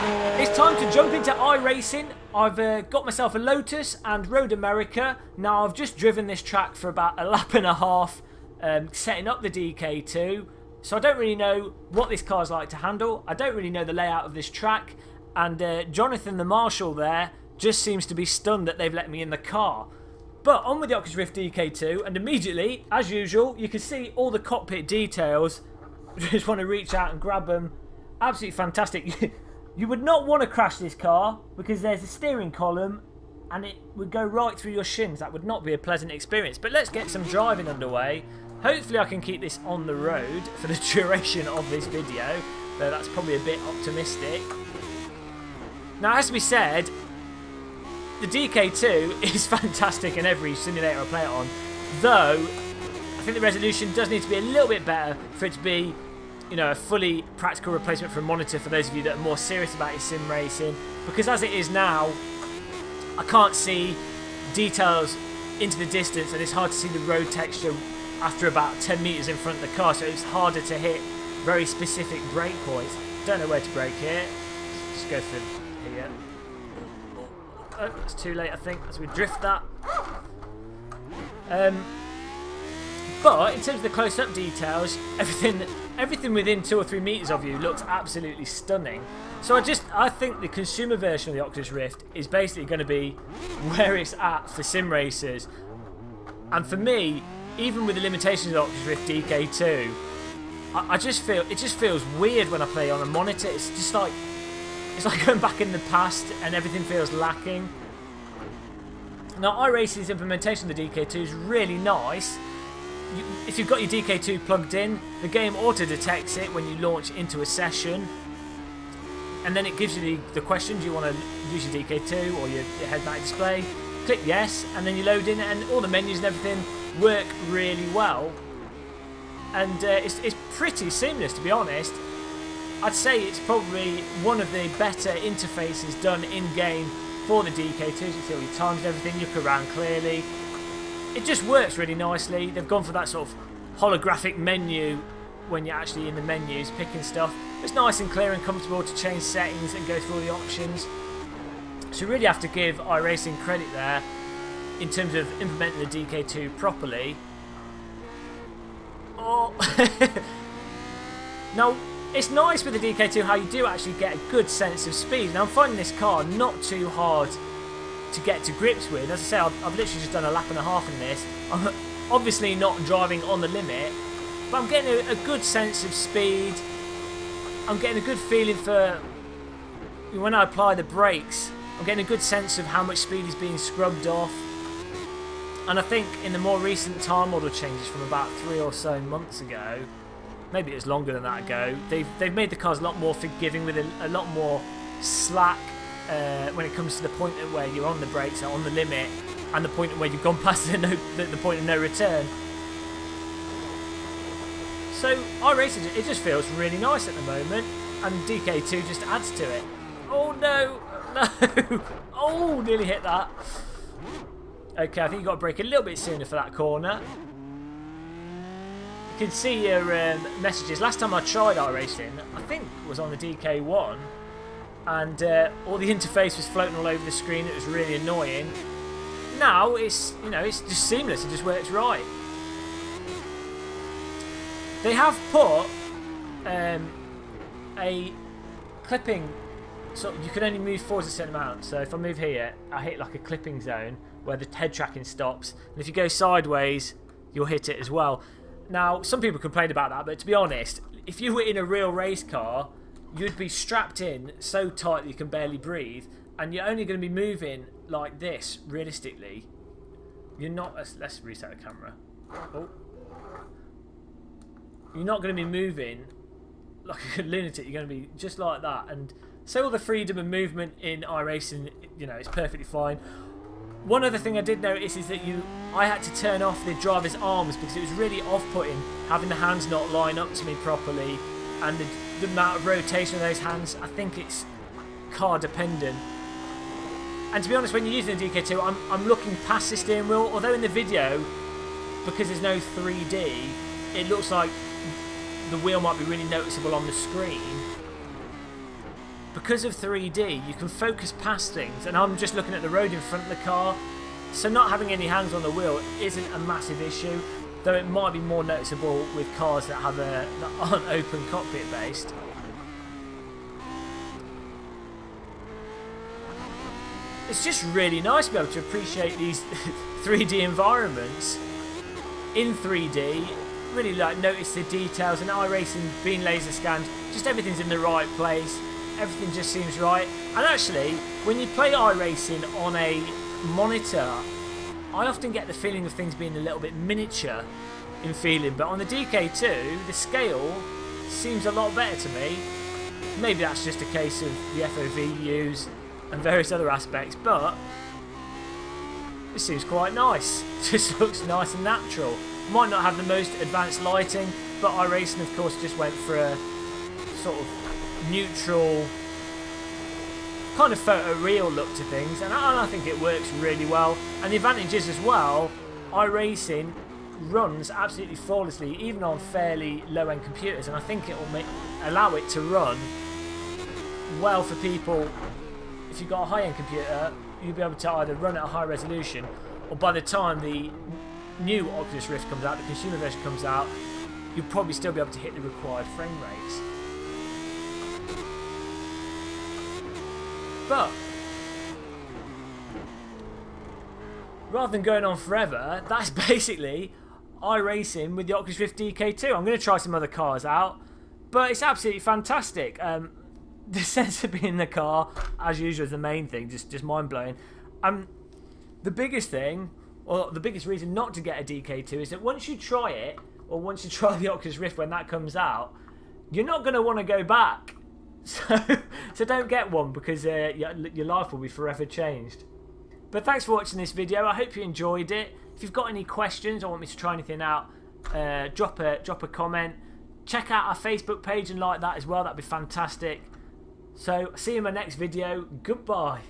It's time to jump into iRacing. I've got myself a Lotus and Road America. Now I've just driven this track for about a lap and a half, setting up the DK2. So I don't really know what this car's like to handle. I don't really know the layout of this track. And Jonathan the Marshal there just seems to be stunned that they've let me in the car. But on with the Oculus Rift DK2, and immediately, as usual, you can see all the cockpit details. Just want to reach out and grab them. Absolutely fantastic. You would not want to crash this car because there's a steering column and it would go right through your shins. That would not be a pleasant experience. But let's get some driving underway. Hopefully I can keep this on the road for the duration of this video, though that's probably a bit optimistic. Now, it has to be said, the DK2 is fantastic in every simulator I play it on, though I think the resolution does need to be a little bit better for it to be, you know, a fully practical replacement for a monitor for those of you that are more serious about your sim racing, because as it is now, I can't see details into the distance and it's hard to see the road texture after about 10 metres in front of the car, so it's harder to hit very specific brake points. Don't know where to brake here. Just go for here. Oh, it's too late, I think, as we drift that. But in terms of the close-up details, everything within 2 or 3 metres of you looks absolutely stunning. So I think the consumer version of the Oculus Rift is basically going to be where it's at for sim racers. And for me, even with the limitations of the Oculus Rift DK2, I just feel it just feels weird when I play on a monitor. It's just like going back in the past and everything feels lacking. Now, iRacing's implementation of the DK2 is really nice. If you've got your DK2 plugged in, the game auto-detects it when you launch into a session. And then it gives you the question, do you want to use your DK2 or your head-mounted display? Click yes, and then you load in, and all the menus and everything work really well. And it's pretty seamless, to be honest. I'd say it's probably one of the better interfaces done in-game for the DK2. You see all your times and everything, you look around clearly. It just works really nicely. They've gone for that sort of holographic menu when you're actually in the menus picking stuff. It's nice and clear and comfortable to change settings and go through all the options. So you really have to give iRacing credit there in terms of implementing the DK2 properly. Oh. Now, it's nice with the DK2 how you do actually get a good sense of speed. Now, I'm finding this car not too hard to get to grips with. As I say, I've literally just done a lap and a half in this. I'm obviously not driving on the limit, but I'm getting a good sense of speed. I'm getting a good feeling for when I apply the brakes. I'm getting a good sense of how much speed is being scrubbed off. And I think in the more recent time model changes from about 3 or so months ago, maybe it was longer than that ago, they've made the cars a lot more forgiving with a lot more slack when it comes to the point at where you're on the brakes, on the limit, and the point at where you've gone past the point of no return. So iRacing, it just feels really nice at the moment, and DK2 just adds to it. Oh no, no! Oh, nearly hit that. Okay, I think you've got to brake a little bit sooner for that corner. You can see your messages. Last time I tried iRacing, I think it was on the DK1, and all the interface was floating all over the screen. It was really annoying. Now it's, you know, it's just seamless. It just works right. They have put a clipping, so you can only move forwards a certain amount. So if I move here, I hit like a clipping zone where the head tracking stops, and if you go sideways, you'll hit it as well. Now, some people complain about that, but to be honest, if you were in a real race car, you'd be strapped in so tight that you can barely breathe, and you're only going to be moving like this, realistically. You're not... Let's reset the camera. Oh. You're not going to be moving like a lunatic. You're going to be just like that. And so all the freedom and movement in iRacing, you know, it's perfectly fine. One other thing I did notice is that I had to turn off the driver's arms because it was really off-putting having the hands not line up to me properly, and the amount of rotation of those hands. I think it's car dependent. And to be honest, when you're using the DK2, I'm looking past the steering wheel, although in the video, because there's no 3D, it looks like the wheel might be really noticeable on the screen. because of 3D, you can focus past things, and I'm just looking at the road in front of the car, so not having any hands on the wheel isn't a massive issue, though it might be more noticeable with cars that aren't open cockpit based. It's just really nice to be able to appreciate these 3D environments in 3D. Really like notice the details, and iRacing being laser scanned, just everything's in the right place. Everything just seems right. And actually, when you play iRacing on a monitor, I often get the feeling of things being a little bit miniature in feeling, but on the DK2, the scale seems a lot better to me. Maybe that's just a case of the FOV use and various other aspects, but it seems quite nice. It just looks nice and natural. Might not have the most advanced lighting, but iRacing of course just went for a sort of neutral kind of photoreal look to things, and I think it works really well. And the advantage is as well, iRacing runs absolutely flawlessly even on fairly low-end computers, and I think it will allow it to run well for people. If you've got a high-end computer, you'll be able to either run at a high resolution, or by the time the new Oculus Rift comes out, the consumer version comes out, you'll probably still be able to hit the required frame rates. But rather than going on forever, that's basically iRacing with the Oculus Rift DK2. I'm going to try some other cars out, but it's absolutely fantastic. The sense of being in the car, as usual, is the main thing, just mind-blowing. The biggest thing, or the biggest reason not to get a DK2 is that once you try it, or once you try the Oculus Rift when that comes out, you're not going to want to go back. So don't get one, because your life will be forever changed. But thanks for watching this video. I hope you enjoyed it. If you've got any questions or want me to try anything out, drop a comment. Check out our Facebook page and like that as well. That'd be fantastic. So see you in my next video. Goodbye.